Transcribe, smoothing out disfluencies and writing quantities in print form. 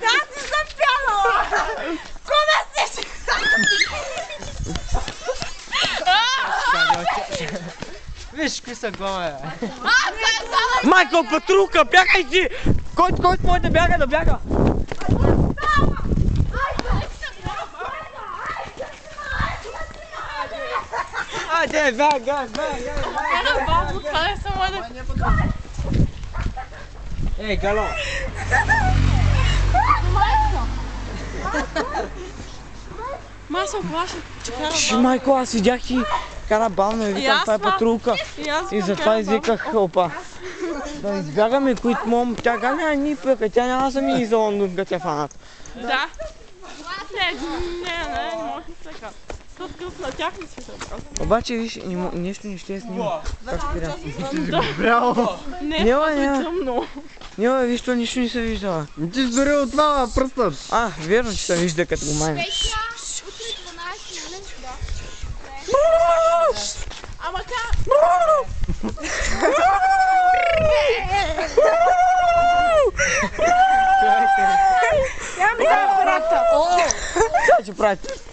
Аз си съм пяла! Кога си? Виж какви са горе. Майко, патрулка, бягай ти! Който може да бяга, да бяга! Айде, бягай! Бабо, това не са моите. Ей, гало! Ма се оплаши, че кара бавно. Майко, аз видях и кара бавно и викам, това е патрулка. И затова извиках, опа. Да избягаме, които мом, тя няма ни пъка, тя няма сами и за Лондон, като я фанат. Да. Не може така. То такъв на тях не си се просто. Обаче, виж, нещо не ще снима. Как спира? Не, Не, тъмно. не, виж, то нищо не се виждава. Ти сбери от това пръстът. Верно, че се вижда като го майна. Ама как? Че правите?